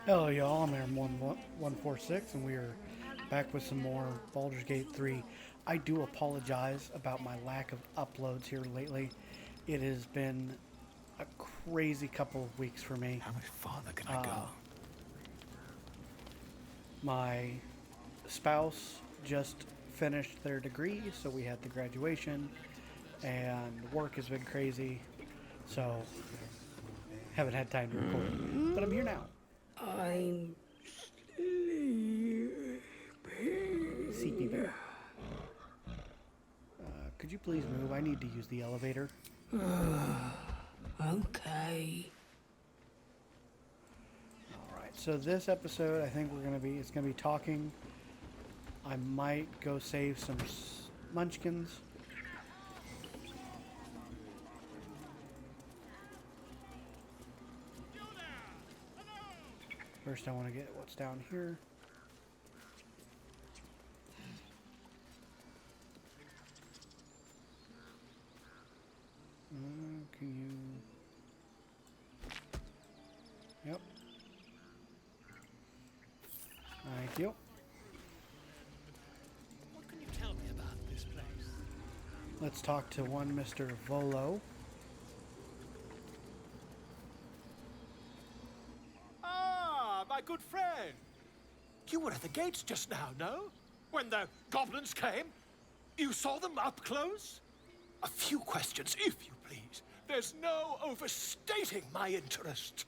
Hello, y'all. I'm Aaron146, and we are back with some more Baldur's Gate 3. I do apologize about my lack of uploads here lately. It has been a crazy couple of weeks for me. How much farther can I go? My spouse just finished their degree, so we had the graduation, and work has been crazy, so haven't had time to record. But I'm here now. I'm sleepy. CP Bear. Could you please move? I need to use the elevator. Okay. Alright, so this episode, I think it's gonna be talking. I might go save some munchkins. First, I want to get what's down here. Can you... Yep. Thank you. What can you tell me about this place? Let's talk to one Mr. Volo. Ah, my good friend. You were at the gates just now, no? When the goblins came? You saw them up close? A few questions, if you please. There's no overstating my interest.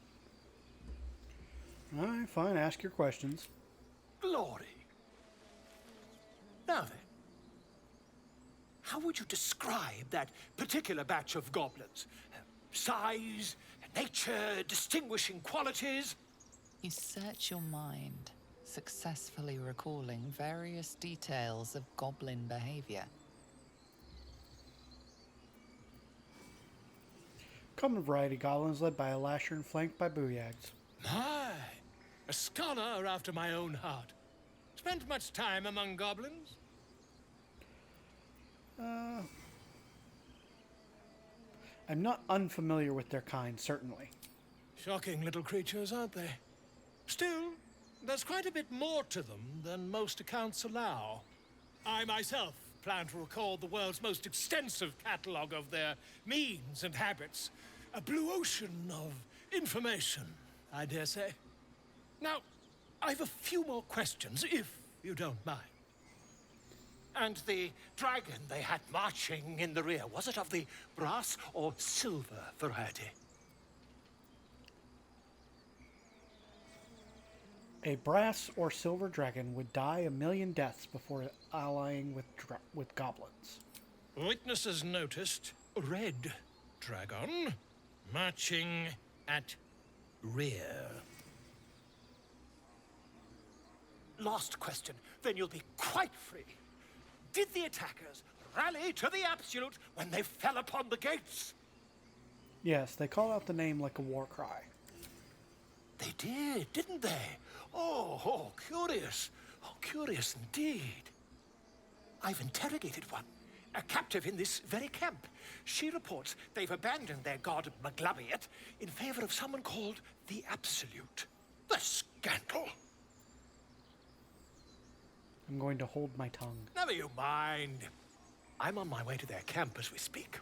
Alright, fine. Ask your questions. Glory. Now then, how would you describe that particular batch of goblins? Size, nature, distinguishing qualities? You search your mind, successfully recalling various details of goblin behavior. Common variety goblins led by a lasher and flanked by booyags. My, a scholar after my own heart. Spent much time among goblins? I'm not unfamiliar with their kind, certainly. Shocking little creatures, aren't they? Still, there's quite a bit more to them than most accounts allow. I myself plan to record the world's most extensive catalogue of their means and habits. A blue ocean of information, I dare say. Now, I've a few more questions, if you don't mind. And the dragon they had marching in the rear, was it of the brass or silver variety? A brass or silver dragon would die 1,000,000 deaths before allying with goblins. Witnesses noticed red dragon marching at rear. Last question, then you'll be quite free. Did the attackers rally to the absolute when they fell upon the gates? Yes, they called out the name like a war cry. They did, didn't they? Oh, curious. Oh, curious indeed. I've interrogated one, a captive in this very camp. She reports they've abandoned their god Maglabiet in favor of someone called the Absolute. The scandal! I'm going to hold my tongue. Never you mind. I'm on my way to their camp as we speak.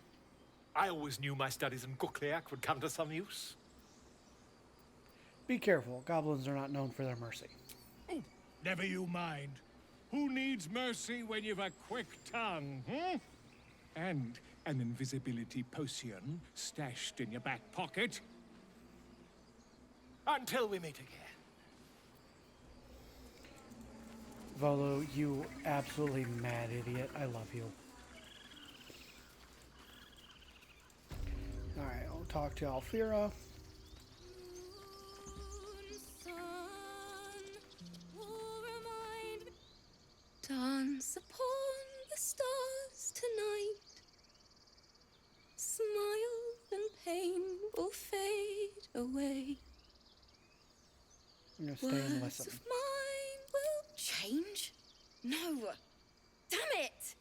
I always knew my studies in Gukliak would come to some use. Be careful, goblins are not known for their mercy. Oh, never you mind. Who needs mercy when you've a quick tongue, And an invisibility potion stashed in your back pocket? Until we meet again. Volo, you absolutely mad idiot. I love you. Alright, I'll talk to Alfira. Dance upon the stars tonight. Smile and pain will fade away. I'm gonna stay and Words listen. of mine will change. No. Damn it!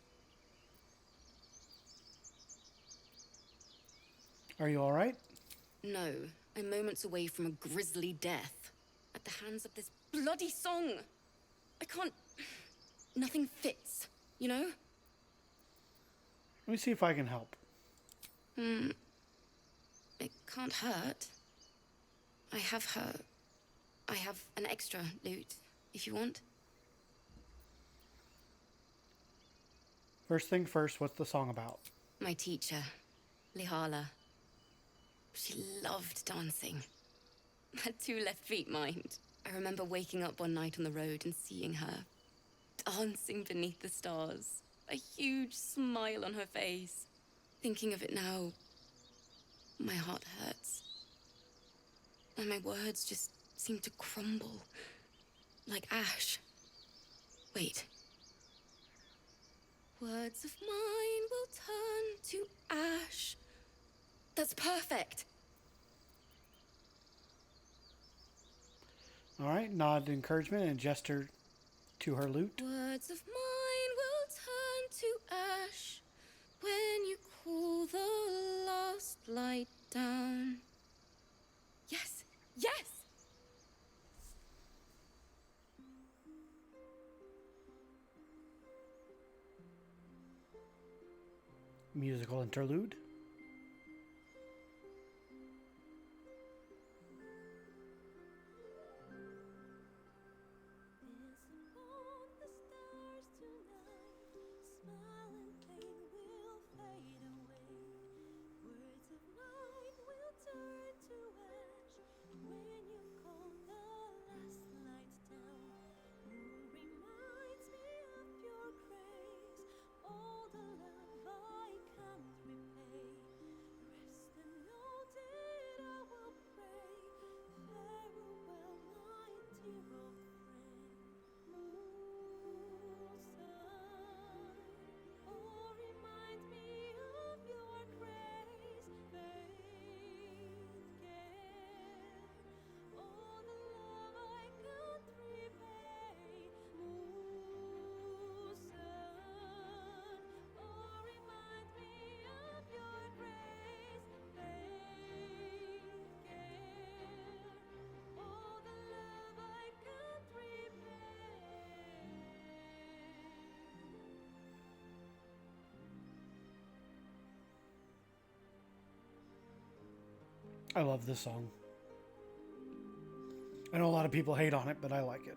Are you alright? No, I'm moments away from a grisly death. at the hands of this bloody song. I can't... Nothing fits, you know? Let me see if I can help. It can't hurt. I have an extra lute, if you want. First thing first, what's the song about? My teacher, Lihala. She loved dancing. Had 2 left feet, mind. I remember waking up one night on the road and seeing her dancing beneath the stars, a huge smile on her face. Thinking of it now, my heart hurts. And my words just seem to crumble, like ash. Wait. Words of mine will turn to ash. That's perfect. All right, nod encouragement and gesture to her lute. Words of mine will turn to ash when you cool the last light down. Yes, yes! Musical interlude. I love this song. I know a lot of people hate on it, but I like it.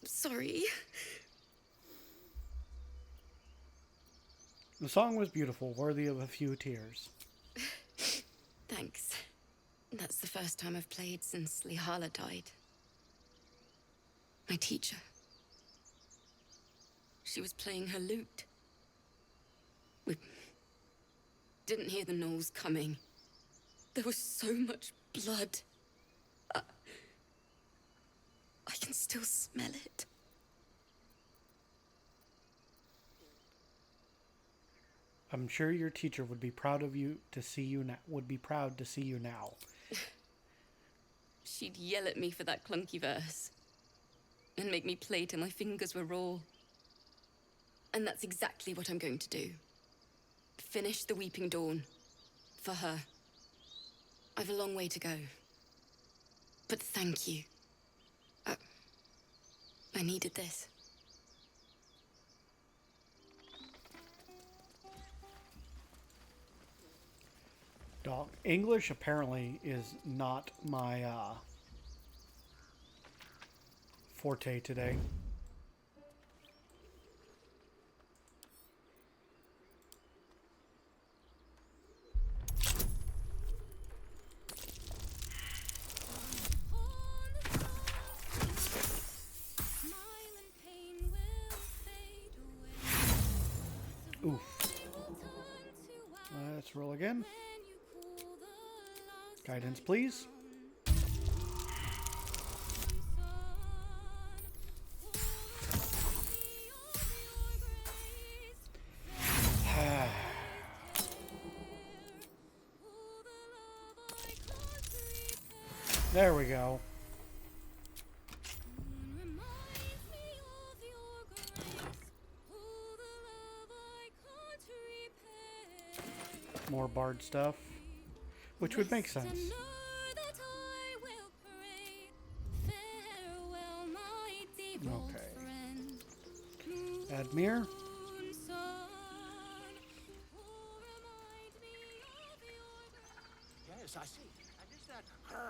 Sorry. The song was beautiful, worthy of a few tears. Thanks. That's the first time I've played since Lihala died. My teacher. She was playing her lute. We didn't hear the gnolls coming. There was so much blood. I can still smell it. I'm sure your teacher would be proud of you to see you now. She'd yell at me for that clunky verse and make me play till my fingers were raw. And that's exactly what I'm going to do. Finish the Weeping Dawn for her I've a long way to go. But thank you. I needed this. Dog. English apparently is not my forte today. Oof. Let's roll again. Guidance, please. There we go. More bard stuff, which would make sense. Okay. Admir. Yes, I see. And is that with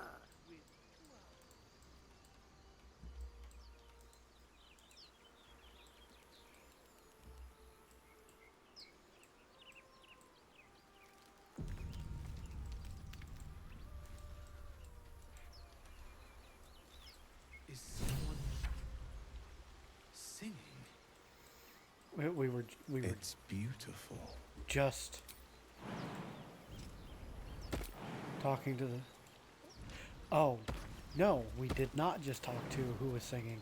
Is someone singing? We were It's beautiful. just talking to the... Oh, no, we did not just talk to who was singing.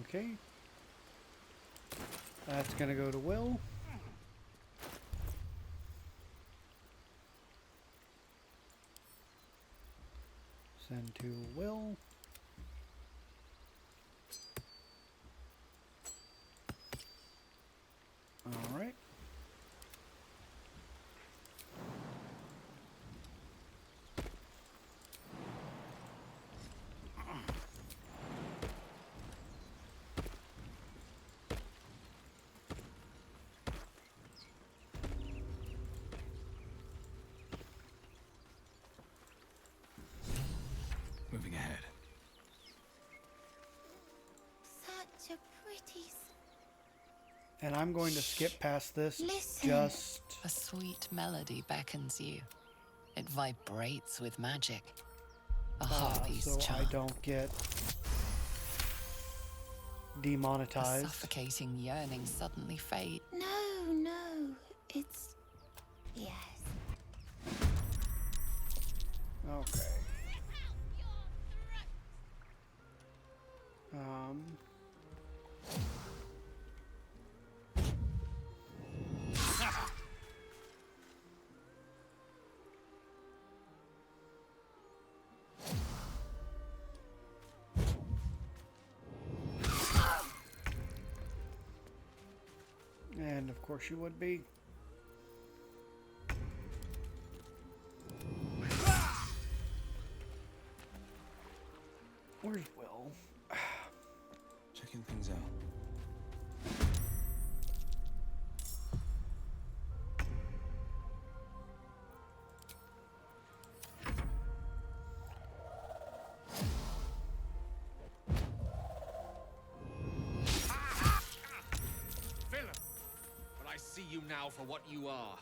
Okay. That's gonna go to Will. Send to Will. All right. Moving ahead. Such a pretty. And I'm going to skip past this. Listen. Just A sweet melody beckons you. It vibrates with magic. A harpy's so charm. I don't get A demonetized. suffocating yearning suddenly fades. No, no. It's. Yes. Okay. Um. And of course you would be. Where's Will? Checking things out. villain? But I see you now for what you are.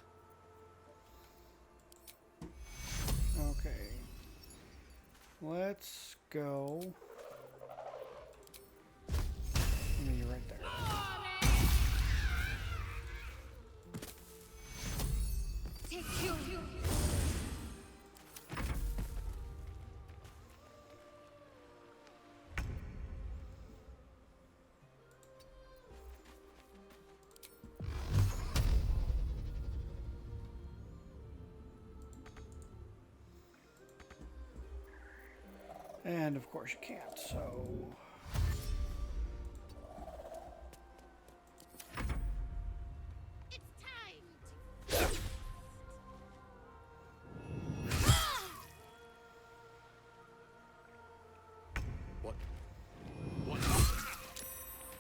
Okay. Let's go. I mean, you're right there. And of course you can't, so... What?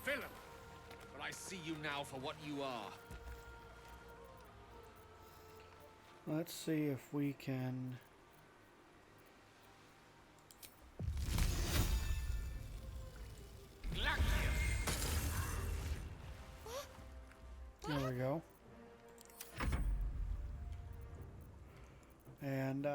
Villain! But I see you now for what you are. Let's see if we can... There we go. And,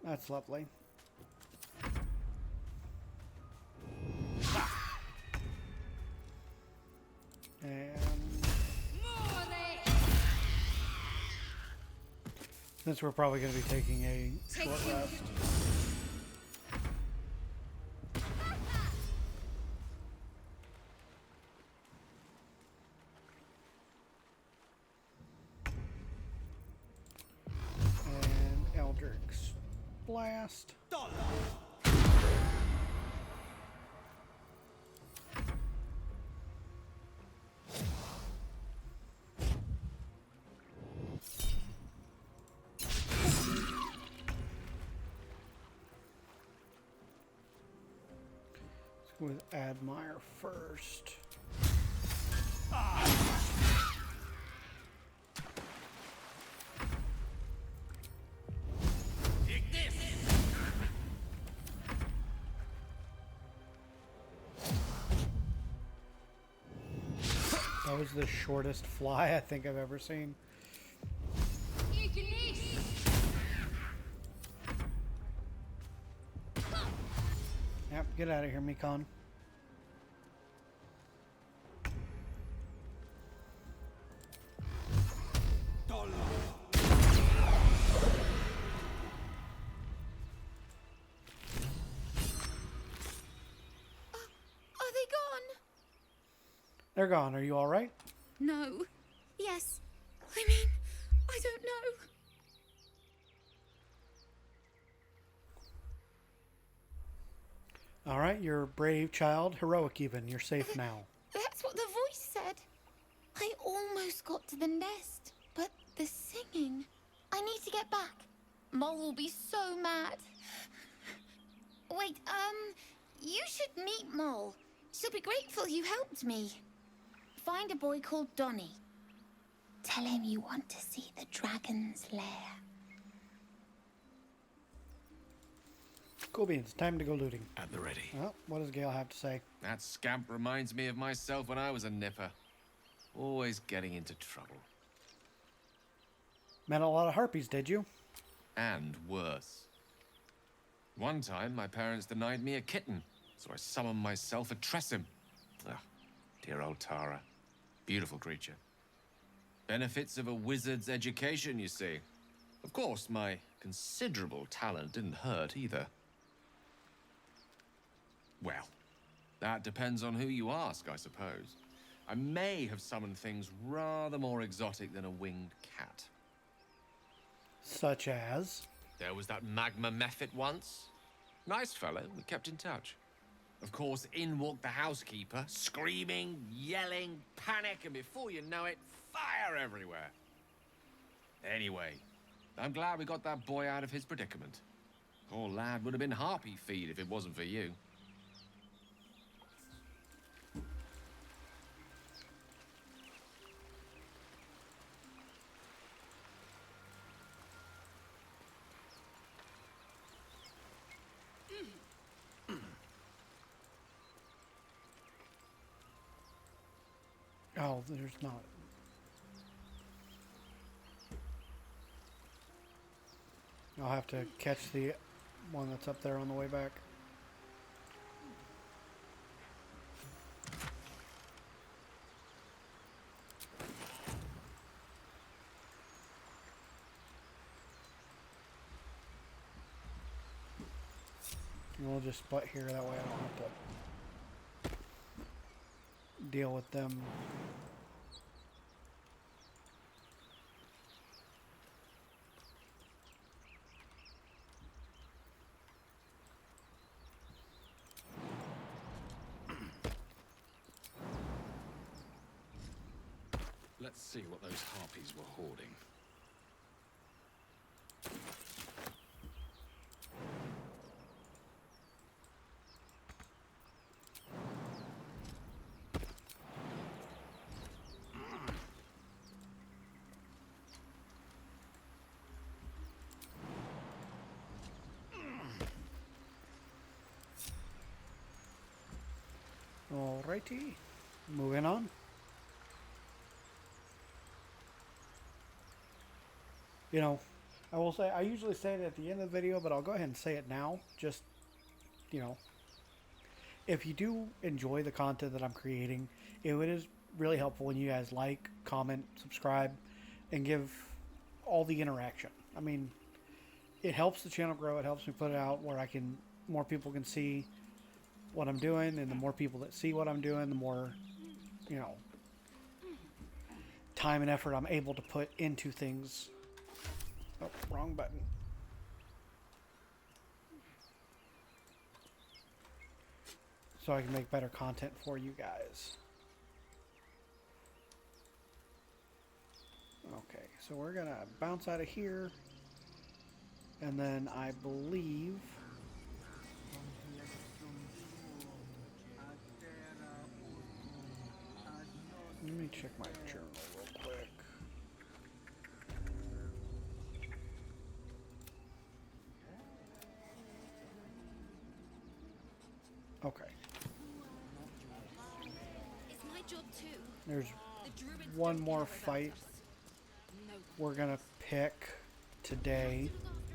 that's lovely. And since we're probably going to be taking a short rest. And Eldrick's Blast. With Admire first. That was the shortest fly I think I've ever seen. Yep, get out of here, Mikon. Are they gone? They're gone. Are you all right? No. Yes. I mean, I don't know. All right, you're a brave child, heroic even. You're safe now. That's what the voice said. I almost got to the nest, but the singing... I need to get back. Mole will be so mad. Wait, you should meet Mole. She'll be grateful you helped me. Find a boy called Donny. Tell him you want to see the dragon's lair. Cool beans. Time to go looting. At the ready. Well, what does Gale have to say? That scamp reminds me of myself when I was a nipper. Always getting into trouble. Met a lot of harpies, did you? And worse. One time, my parents denied me a kitten, so I summoned myself a Tressim. Ah, dear old Tara. Beautiful creature. Benefits of a wizard's education, you see. Of course, my considerable talent didn't hurt either. Well, that depends on who you ask, I suppose. I may have summoned things rather more exotic than a winged cat. Such as? There was that magma mephit once. Nice fellow, we kept in touch. Of course, in walked the housekeeper, screaming, yelling, panic, and before you know it, fire everywhere. Anyway, I'm glad we got that boy out of his predicament. Poor lad would have been harpy feed if it wasn't for you. Oh, there's not. I'll have to catch the one that's up there on the way back. We'll just split here, that way I don't have to deal with them. Let's see what those harpies were hoarding. Alrighty, moving on. You know, I will say, I usually say it at the end of the video, but I'll go ahead and say it now. Just, you know, if you do enjoy the content that I'm creating, it is really helpful when you guys like, comment, subscribe, and give all the interaction. I mean, it helps the channel grow. It helps me put it out where more people can see what I'm doing, and the more people that see what I'm doing, the more, you know, time and effort I'm able to put into things. Oh, wrong button. So I can make better content for you guys. Okay, so we're gonna bounce out of here, and then I believe let me check my journal real quick. Okay. It's my job too. There's The druids one don't more care about fight us. No. we're gonna pick today. Look after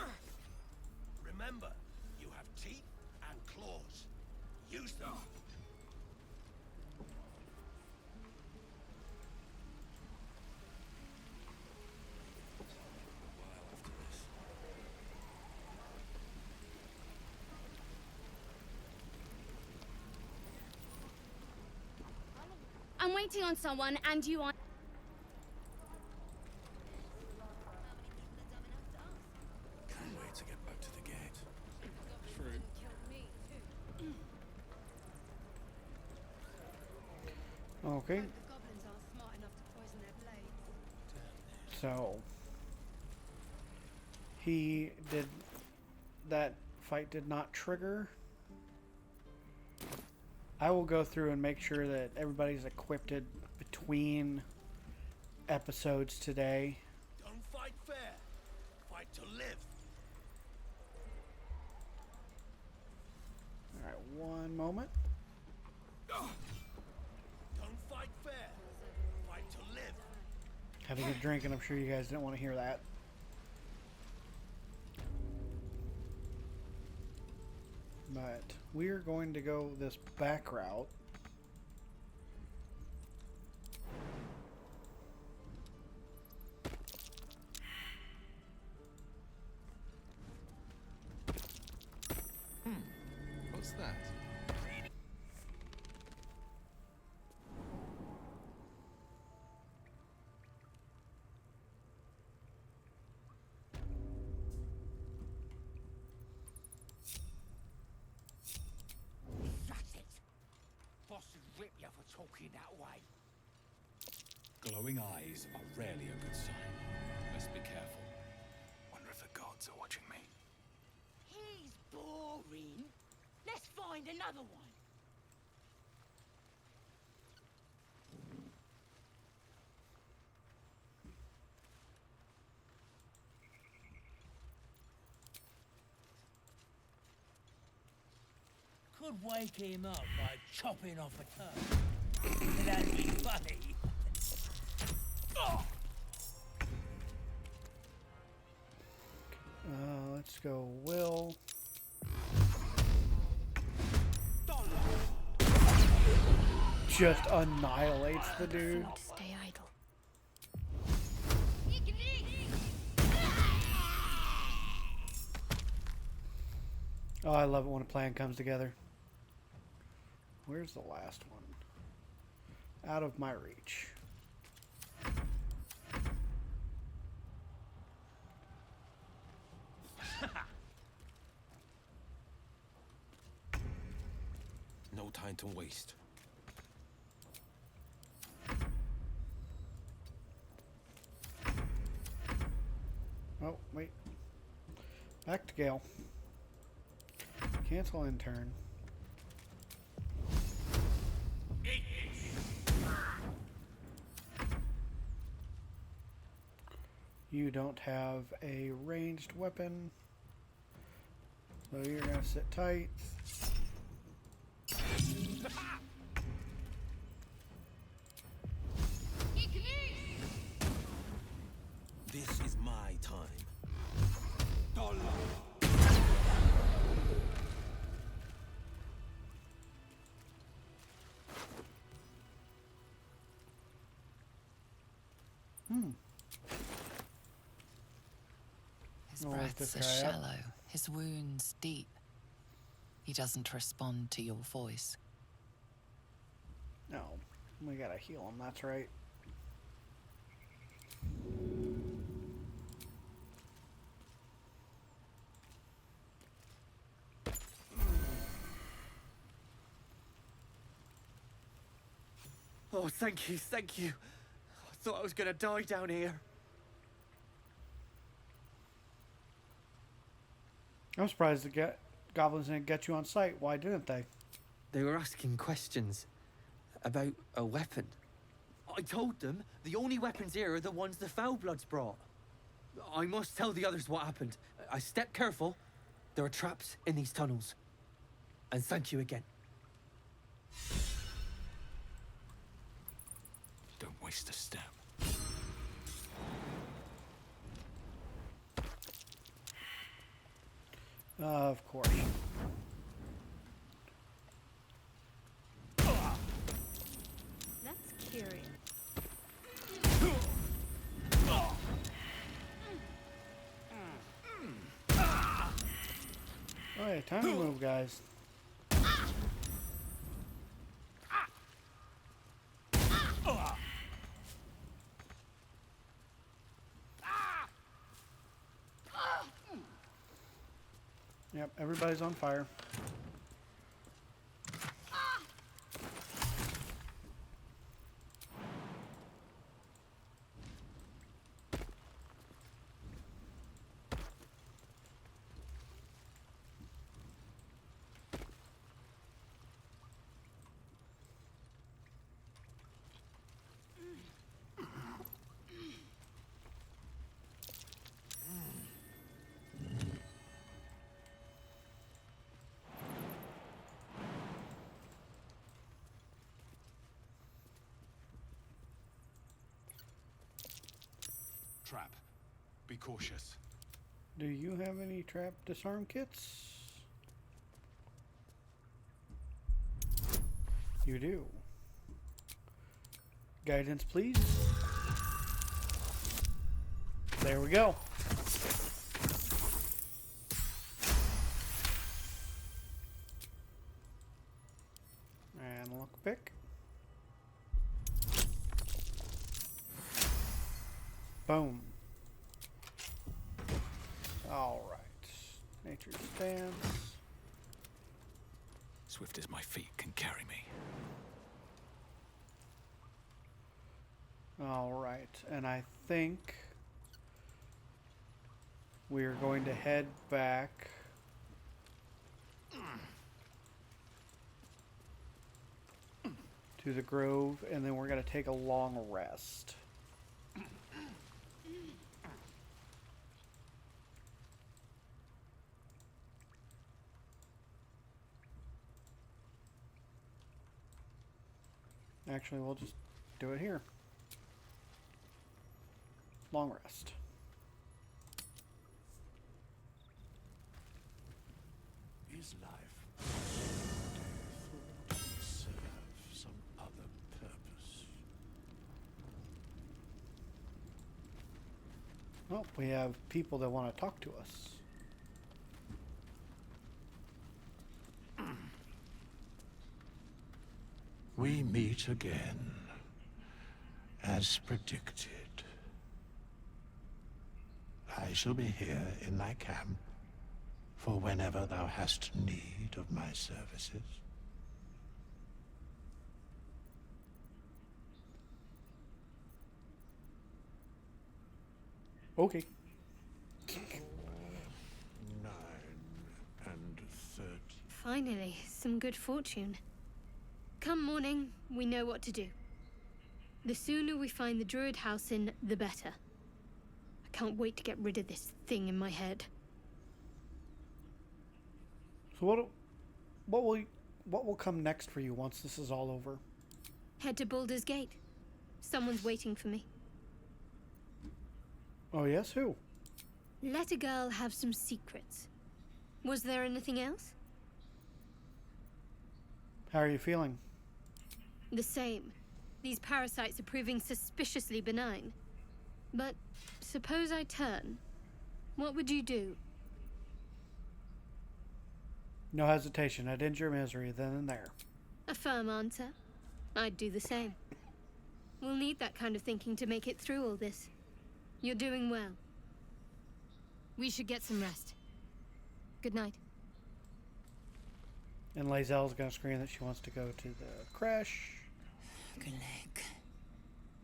ourselves. Remember, you have teeth and claws. Use them. I'm waiting on someone, and you are. Can't wait to get back to the gate. True. Okay. So that fight did not trigger. I will go through and make sure that everybody's equipped between episodes today. Don't fight fair. Fight to live. Alright, one moment. Don't fight fair. Fight to live. Having a drink, and I'm sure you guys didn't want to hear that. But we're going to go this back route. What's that? That's it. Boss would rip you for talking that way. Glowing eyes are rarely a good sign. Let's be careful. Wonder if the gods are watching me. He's boring. Let's find another one. Could wake him up by chopping off a toe. That'd be funny. Let's go Will. Just annihilates the dude. To stay idle. Oh, I love it when a plan comes together. Where's the last one? Out of my reach. No time to waste. Oh, wait. Back to Gale. Cancel intern. You don't have a ranged weapon, so you're gonna sit tight. This is my time. Dollar. His Oh, breaths this are guy up. shallow, his wounds deep. He doesn't respond to your voice. No, we gotta heal him, that's right. Oh, thank you, thank you. I thought I was gonna die down here. I'm surprised the goblins didn't get you on sight. Why didn't they? They were asking questions about a weapon. I told them the only weapons here are the ones the Foulbloods brought. I must tell the others what happened. I step careful. There are traps in these tunnels. And thank you again. Don't waste a step. Of course. That's curious. Alright, time to move, guys. Yep, everybody's on fire. Trap. Be cautious. Do you have any trap disarm kits? You do. Guidance, please. There we go. And look pick. Boom. All right. Nature's stance. Swift as my feet can carry me. All right. And I think we're going to head back to the grove, and then we're going to take a long rest. Actually, we'll just do it here. Long rest. Is life death, or does it serve some other purpose? Well, we have people that want to talk to us. meet again, as predicted. I shall be here in thy camp for whenever thou hast need of my services. Okay. 9 and 30. Finally, some good fortune. Come morning, we know what to do. The sooner we find the druid house in, the better. I can't wait to get rid of this thing in my head. So what will come next for you once this is all over? Head to Baldur's Gate. Someone's waiting for me. Oh yes, who? Let a girl have some secrets. Was there anything else? How are you feeling? The same. These parasites are proving suspiciously benign. But suppose I turn. What would you do? No hesitation. I'd end your misery then and there. A firm answer. I'd do the same. We'll need that kind of thinking to make it through all this. You're doing well. We should get some rest. Good night. And Lae'zel's gonna scream that she wants to go to the creche. Galek.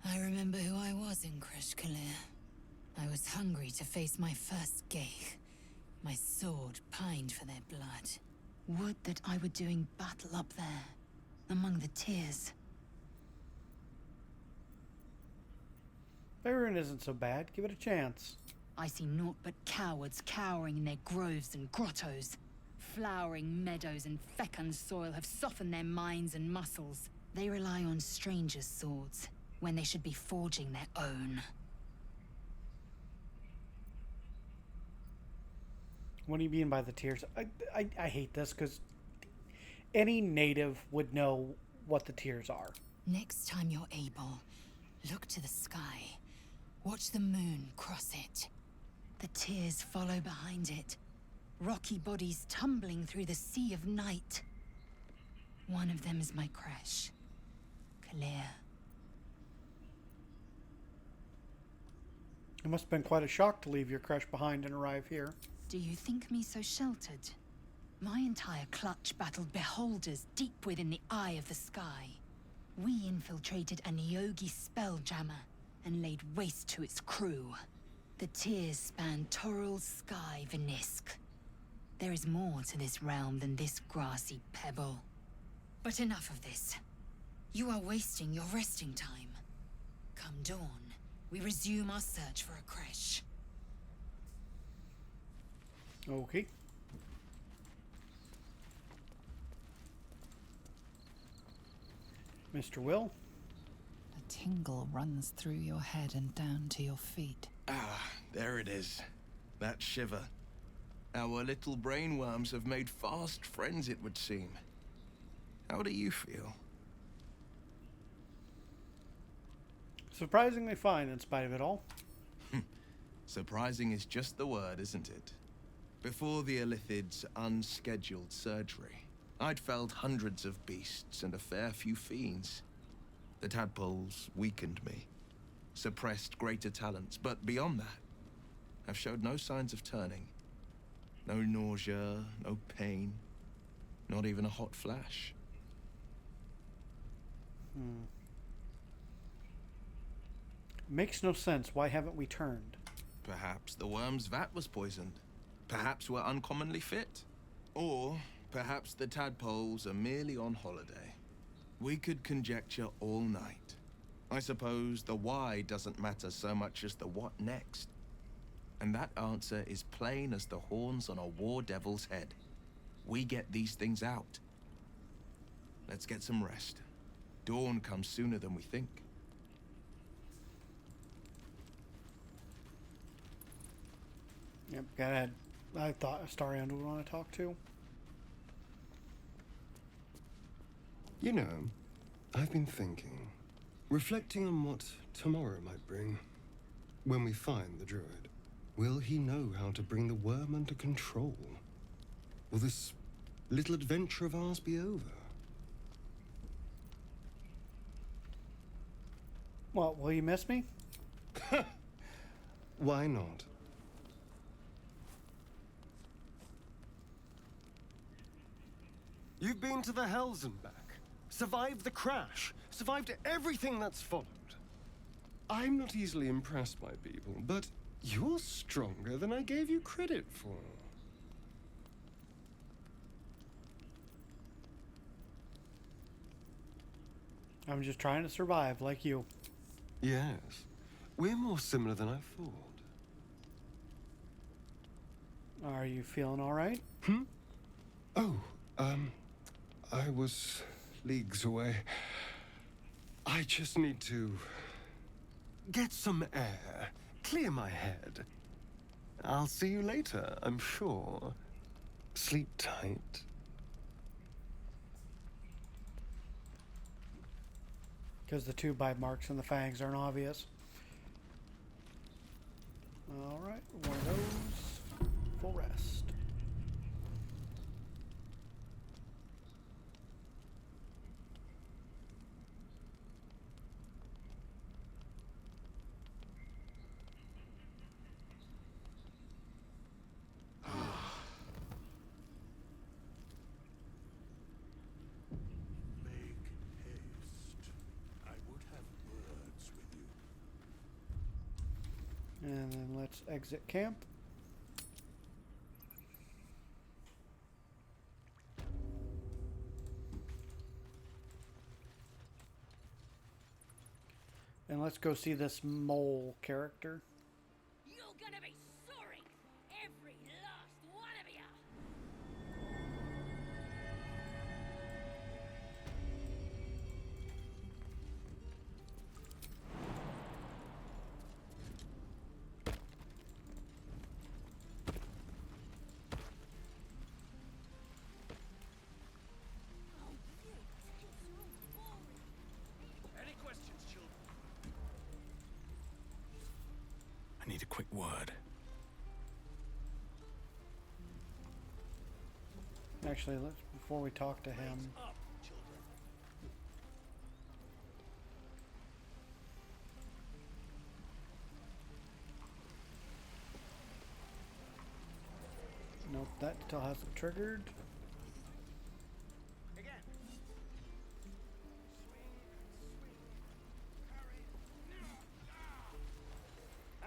I remember who I was in Creche Kalir. I was hungry to face my first Geich. My sword pined for their blood. Would that I were doing battle up there, among the tears. Faerun isn't so bad. Give it a chance. I see naught but cowards cowering in their groves and grottos. Flowering meadows and fecund soil have softened their minds and muscles. They rely on strangers' swords, when they should be forging their own. What do you mean by the tears? I hate this because any native would know what the tears are. Next time you're able, look to the sky. Watch the moon cross it. The tears follow behind it. Rocky bodies tumbling through the sea of night. One of them is my creche. Kalir. It must have been quite a shock to leave your creche behind and arrive here. Do you think me so sheltered? My entire clutch battled beholders deep within the eye of the sky. We infiltrated a Neogi spelljammer and laid waste to its crew. The tears span Toral's sky, Venisk. There is more to this realm than this grassy pebble. But enough of this. You are wasting your resting time. Come dawn, we resume our search for a creche. Okay. Mr. Will? A tingle runs through your head and down to your feet. Ah, there it is. That shiver. Our little brainworms have made fast friends, it would seem. How do you feel? Surprisingly fine in spite of it all. Surprising is just the word, isn't it? Before the Illithid's unscheduled surgery, I'd felled hundreds of beasts and a fair few fiends. The tadpoles weakened me, suppressed greater talents, but beyond that, I've showed no signs of turning. No nausea, no pain, not even a hot flash. Makes no sense. Why haven't we turned? Perhaps the worm's vat was poisoned. Perhaps we're uncommonly fit. Or perhaps the tadpoles are merely on holiday. We could conjecture all night. I suppose the why doesn't matter so much as the what next. And that answer is plain as the horns on a war devil's head. We get these things out. Let's get some rest. Dawn comes sooner than we think. Yep, go ahead. I thought Astarion would want to talk to. You know, I've been thinking, reflecting on what tomorrow might bring. When we find the druid, will he know how to bring the worm under control? Will this little adventure of ours be over? What, will you miss me? Why not? You've been to the hells and back, survived the crash, survived everything that's followed. I'm not easily impressed by people, but you're stronger than I gave you credit for. I'm just trying to survive like you. Yes, we're more similar than I thought. Are you feeling all right? Oh, I was leagues away. I just need to get some air, clear my head. I'll see you later, I'm sure. Sleep tight. Because the 2 bite marks and the fangs aren't obvious. Alright, one of those. Full rest. And then let's exit camp. And let's go see this mole character. You're gonna be sorry, every last one of you. Any questions, children? I need a quick word. Actually, let's before we talk to him. Up, children. Nope, that still hasn't triggered. Again.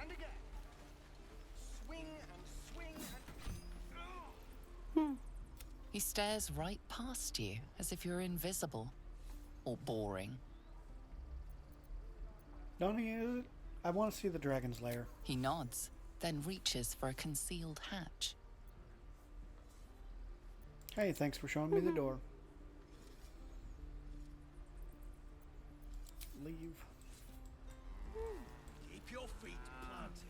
And again. Swing and swing and... He stares right past you, as if you're invisible. Or boring. Don't he? I want to see the dragon's lair. He nods, then reaches for a concealed hatch. Hey, thanks for showing me the door. Leave. Keep your feet planted.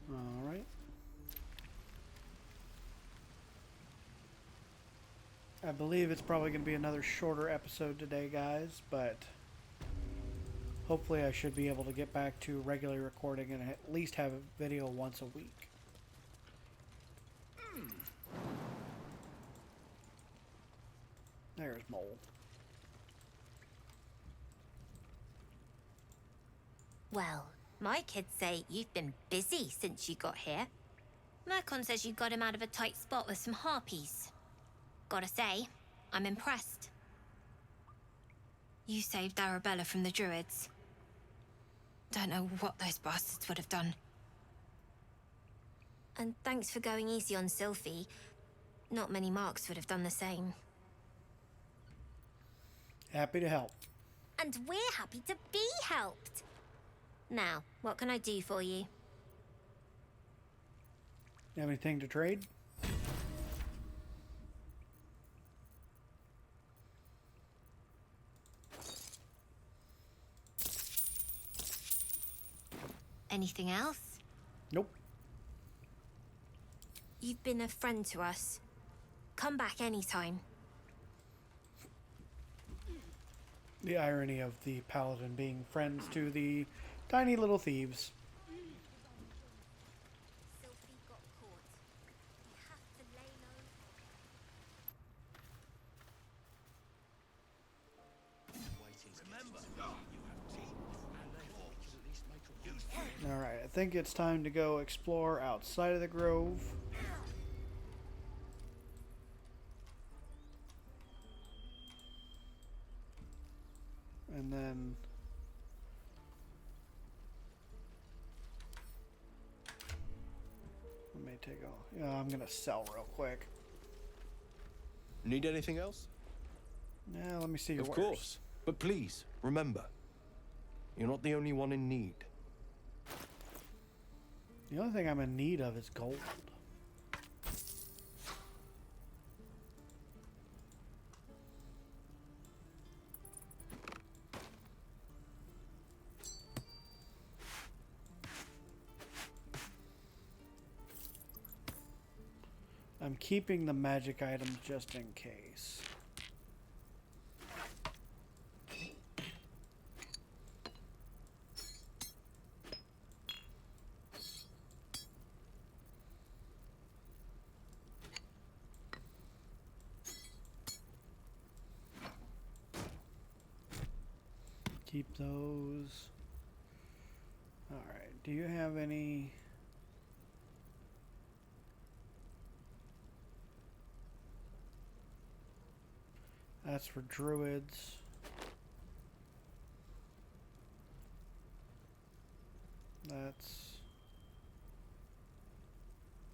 All right. I believe it's probably going to be another shorter episode today, guys, but hopefully I should be able to get back to regularly recording and at least have a video once a week. There's Mole. Well, my kids say you've been busy since you got here. Mercon says you got him out of a tight spot with some harpies. Gotta say, I'm impressed. You saved Arabella from the druids. Don't know what those bastards would have done. And thanks for going easy on Sylphie. Not many marks would have done the same. Happy to help. And we're happy to be helped. Now, what can I do for you? You have anything to trade? Anything else? Nope. You've been a friend to us. Come back anytime. The irony of the paladin being friends to the tiny little thieves. Sylphie got caught. You have to lay low. Waiting Alright, I think it's time to go explore outside of the grove. And then let me take a... Yeah, I'm gonna sell real quick. Need anything else? Yeah, let me see your Of orders. course. But please, remember, you're not the only one in need. The only thing I'm in need of is gold. I'm keeping the magic items just in case. Keep those. All right. Do you have any? That's for druids. That's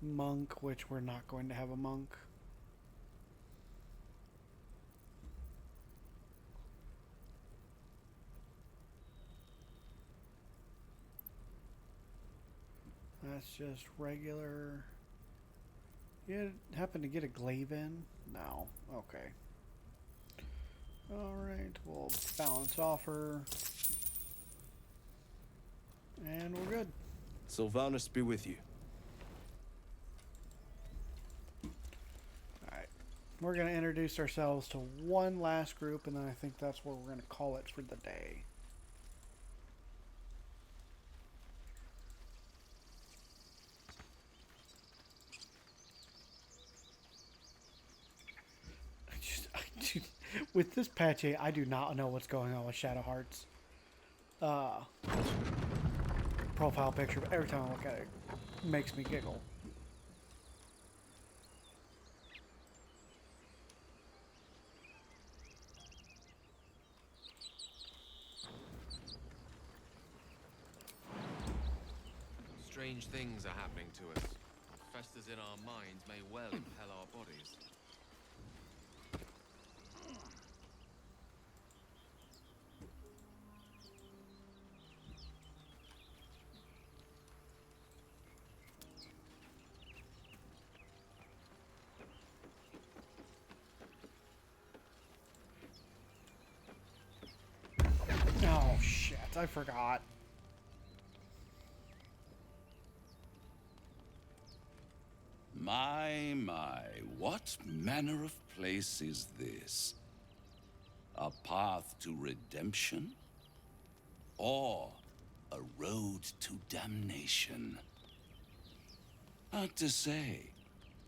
monk, which we're not going to have a monk. That's just regular. You happen to get a glaive in? No. Okay. Alright, we'll balance offer. And we're good. Sylvanus be with you. Alright. We're going to introduce ourselves to one last group, and then I think that's where we're going to call it for the day. With this patch, I do not know what's going on with Shadow Hearts. Profile picture, but every time I look at it, it makes me giggle. Strange things are happening to us. What festers in our minds may well impel our bodies. Oh shit, I forgot. My, what manner of place is this? A path to redemption? Or a road to damnation? Hard to say,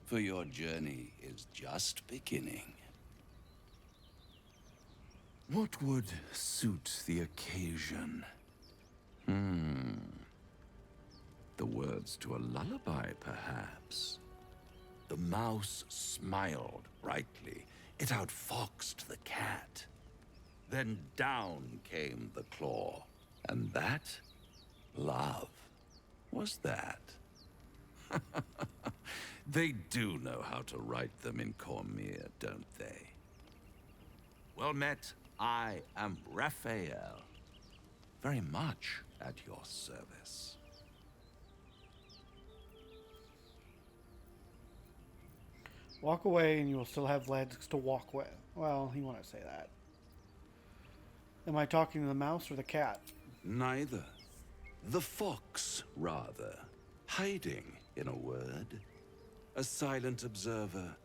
for your journey is just beginning. What would suit the occasion? The words to a lullaby, perhaps. The mouse smiled brightly. It outfoxed the cat. Then down came the claw. And that? Love. Was that? They do know how to write them in Cormier, don't they? Well met. I am Raphael. Very much at your service. Walk away and you will still have legs to walk with. Well, you want to say that. Am I talking to the mouse or the cat? Neither. The fox, rather. Hiding, in a word. A silent observer,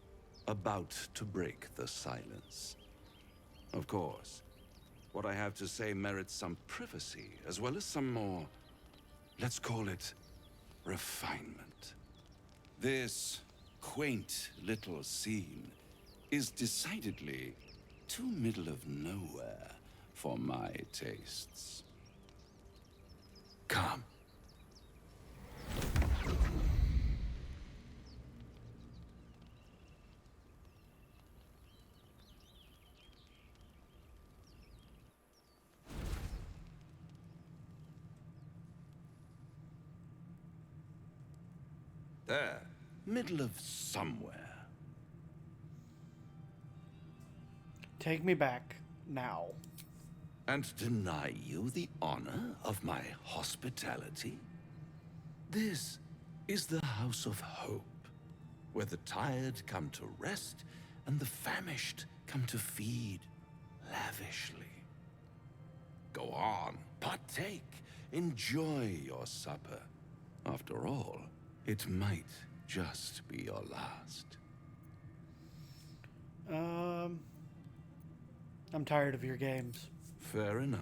about to break the silence. Of course, what I have to say merits some privacy, as well as some more, let's call it, refinement. This quaint little scene is decidedly too middle of nowhere for my tastes. Come. There, middle of somewhere. Take me back now. And deny you the honor of my hospitality? This is the House of Hope, where the tired come to rest and the famished come to feed lavishly. Go on, partake, enjoy your supper. After all, it might just be your last. I'm tired of your games. Fair enough.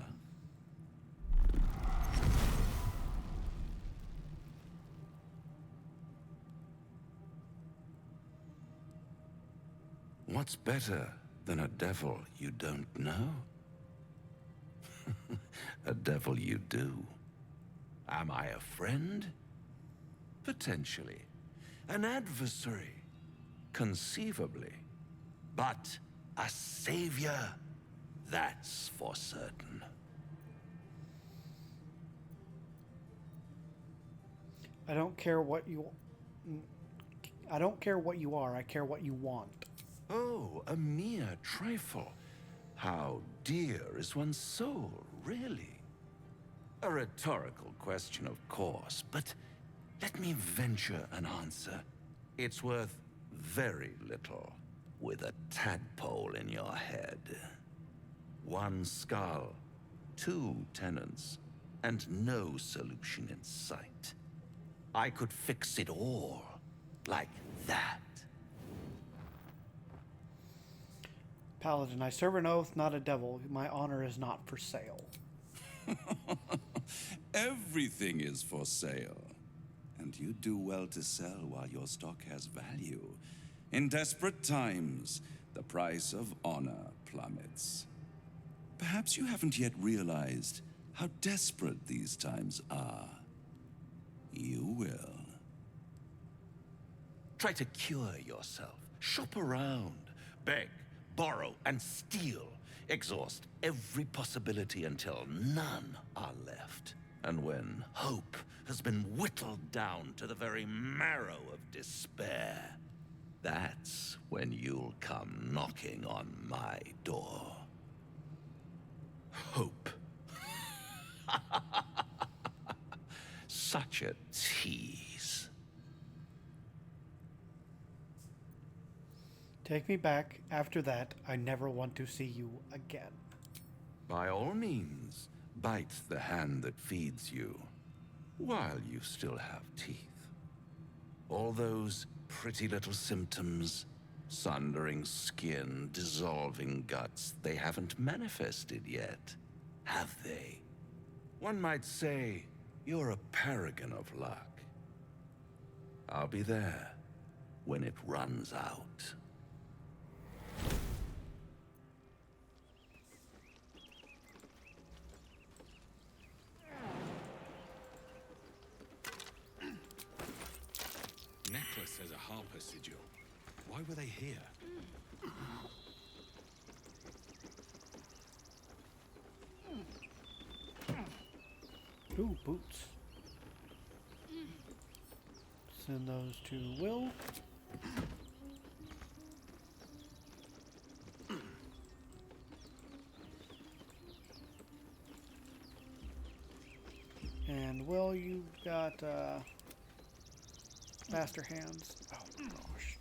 What's better than a devil you don't know? A devil you do. Am I a friend? Potentially. An adversary? Conceivably. But a savior? That's for certain. I don't care what you are. I care what you want. Oh, a mere trifle. How dear is one's soul, really? A rhetorical question, of course, but let me venture an answer. It's worth very little with a tadpole in your head. One skull, 2 tenants, and no solution in sight. I could fix it all, like that. Paladin, I serve an oath, not a devil. My honor is not for sale. Everything is for sale. And you do well to sell while your stock has value. In desperate times, the price of honor plummets. Perhaps you haven't yet realized how desperate these times are. You will. Try to cure yourself. Shop around. Beg, borrow, and steal. Exhaust every possibility until none are left. And when hope has been whittled down to the very marrow of despair, that's when you'll come knocking on my door. Hope. Such a tease. Take me back. After that, I never want to see you again. By all means, bite the hand that feeds you, while you still have teeth. All those pretty little symptoms, sundering skin, dissolving guts, they haven't manifested yet, have they? One might say you're a paragon of luck. I'll be there when it runs out. Necklace has a harper sigil. Why were they here? Ooh, boots. Send those to Will. And Will, you've got faster hands. Oh gosh.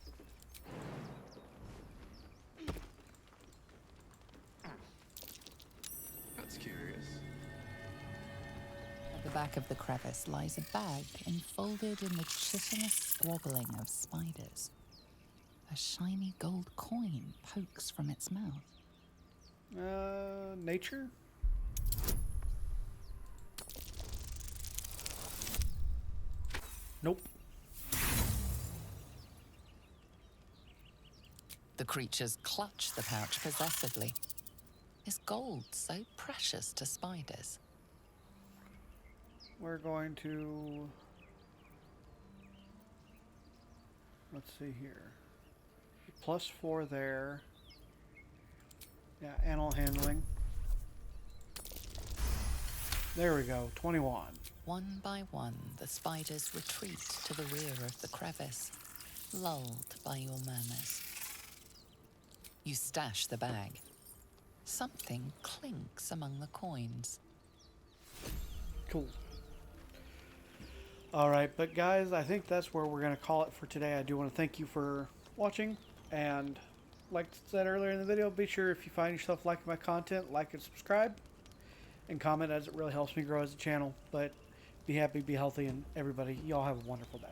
That's curious. At the back of the crevice lies a bag enfolded in the chitinous squabbling of spiders. A shiny gold coin pokes from its mouth. Nature? Nope. The creatures clutch the pouch possessively. Is gold so precious to spiders? We're going to... Let's see here. +4 there. Yeah, animal handling. There we go, 21. One by one, the spiders retreat to the rear of the crevice, lulled by your murmurs. You stash the bag. Something clinks among the coins. Cool. Alright, but guys, I think that's where we're going to call it for today. I do want to thank you for watching, and like I said earlier in the video, be sure if you find yourself liking my content, like and subscribe, and comment, as it really helps me grow as a channel. But be happy, be healthy, and everybody, y'all have a wonderful day.